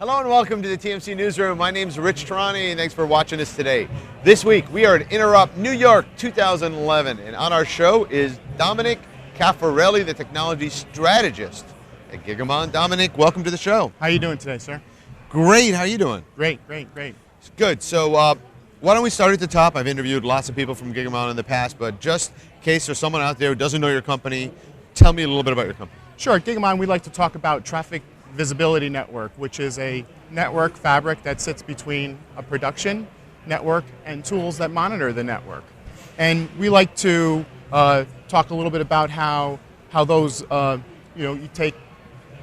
Hello and welcome to the TMC Newsroom. My name is Rich Tarani and thanks for watching us today. This week we are at Interop New York 2011 and on our show is Dominic Caffarelli, the technology strategist at Gigamon. Dominic, welcome to the show. How are you doing today, sir? Great, how are you doing? Great. Good, so why don't we start at the top? I've interviewed lots of people from Gigamon in the past, but just in case there's someone out there who doesn't know your company, tell me a little bit about your company. Sure, at Gigamon we like to talk about Traffic Visibility Network, which is a network fabric that sits between a production network and tools that monitor the network. And we like to talk a little bit about how those, you take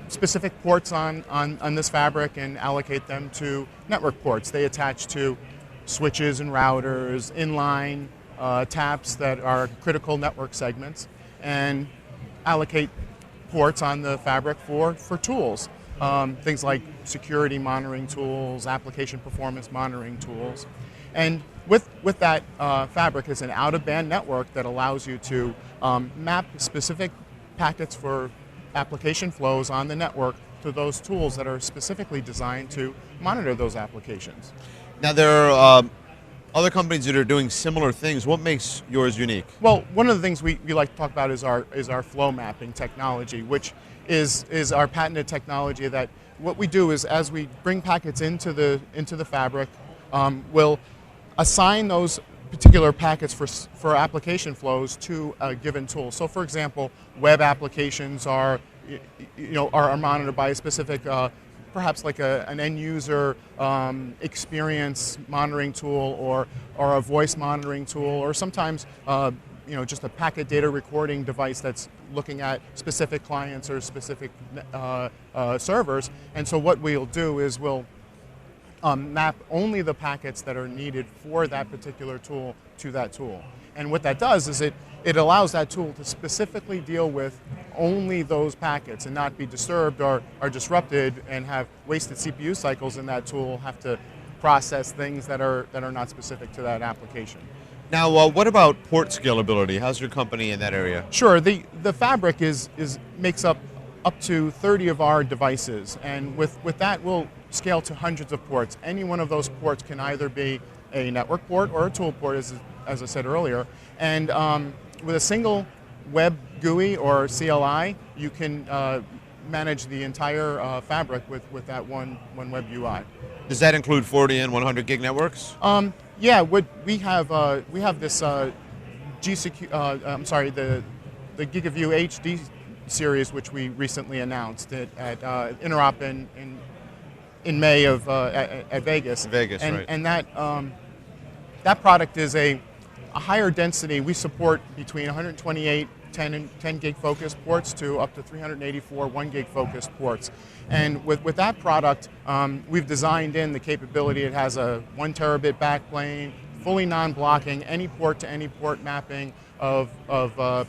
specific ports on this fabric and allocate them to network ports. They attach to switches and routers, inline taps that are critical network segments, and allocate ports on the fabric for tools. Things like security monitoring tools, application performance monitoring tools. And with that fabric is an out-of-band network that allows you to map specific packets for application flows on the network to those tools that are specifically designed to monitor those applications. Now there are other companies that are doing similar things. What makes yours unique? Well, one of the things we like to talk about is our flow mapping technology, which is our patented technology that what we do is as we bring packets into the fabric, we'll assign those particular packets for application flows to a given tool. So for example, web applications are monitored by a specific perhaps like an end user experience monitoring tool or a voice monitoring tool, or sometimes just a packet data recording device that's looking at specific clients or specific servers. And so what we'll do is we'll map only the packets that are needed for that particular tool to that tool. And what that does is it allows that tool to specifically deal with only those packets and not be disturbed or disrupted and have wasted CPU cycles in that tool, have to process things that are not specific to that application. Now, what about port scalability? How's your company in that area? Sure, the fabric makes up to 30 of our devices, and with that we'll scale to hundreds of ports. Any one of those ports can either be a network port or a tool port, as I said earlier, and with a single web GUI or CLI, you can manage the entire fabric with that one web UI. Does that include 40 and 100 gig networks? Yeah, we have this GSecure. The GigaView HD series, which we recently announced at Interop in May at Vegas. Right. And that product is a higher density. We support between 128 10 gig focused ports to up to 384 1 gig focused ports. And with that product, we've designed in the capability. It has a 1 terabit backplane, fully non-blocking, any port to any port mapping of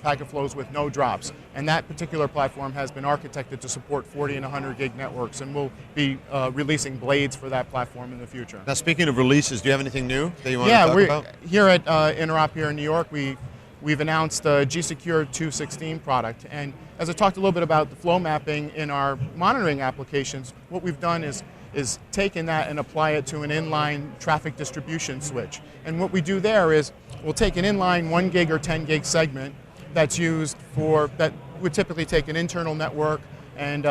packet flows with no drops. And that particular platform has been architected to support 40 and 100 gig networks, and we'll be releasing blades for that platform in the future. Now, speaking of releases, do you have anything new that you want to talk about? Yeah, here at Interop here in New York, we've announced the GSecure 216 product. And as I talked a little bit about the flow mapping in our monitoring applications, what we've done is taken that and apply it to an inline traffic distribution switch. And what we do there is we'll take an inline 1 gig or 10 gig segment that's used that would typically take an internal network and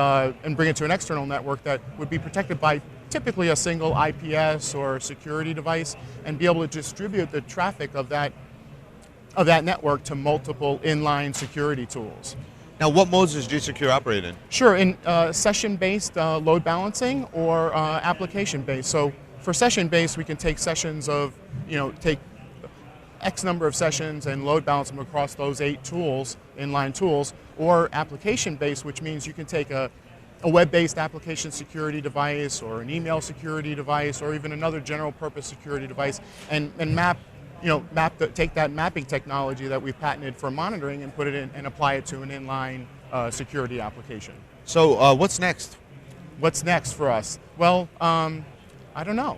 bring it to an external network that would be protected by typically a single IPS or security device, and be able to distribute the traffic of that network to multiple inline security tools. Now, what modes does GSecure operate in? Sure, in session-based load balancing or application-based. So for session-based, we can take sessions of, take X number of sessions and load balance them across those 8 tools, inline tools, or application-based, which means you can take a web-based application security device or an email security device or even another general-purpose security device and take that mapping technology that we've patented for monitoring and put it in and apply it to an inline security application. So what's next? What's next for us? Well, I don't know.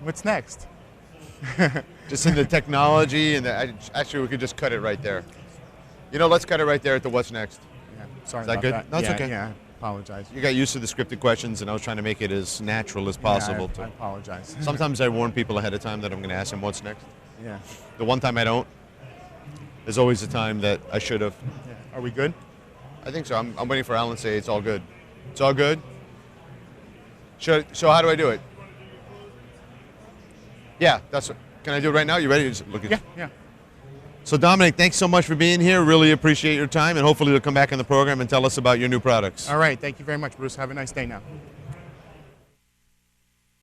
What's next? Just in the technology, and actually we could just cut it right there. Let's cut it right there at the what's next. Yeah, sorry Is that about good? that. No, it's okay. Yeah. Apologize. You got used to the scripted questions, and I was trying to make it as natural as possible. I apologize. Sometimes I warn people ahead of time that I'm going to ask them what's next. Yeah. The one time I don't, there's always a time that I should have. Yeah. Are we good? I think so. I'm waiting for Alan to say it's all good. It's all good? So how do I do it? Yeah, that's what. Can I do it right now? You ready? Just look at Yeah. So Dominic, thanks so much for being here. Really appreciate your time, and hopefully you'll come back on the program and tell us about your new products. All right. Thank you very much, Bruce. Have a nice day now.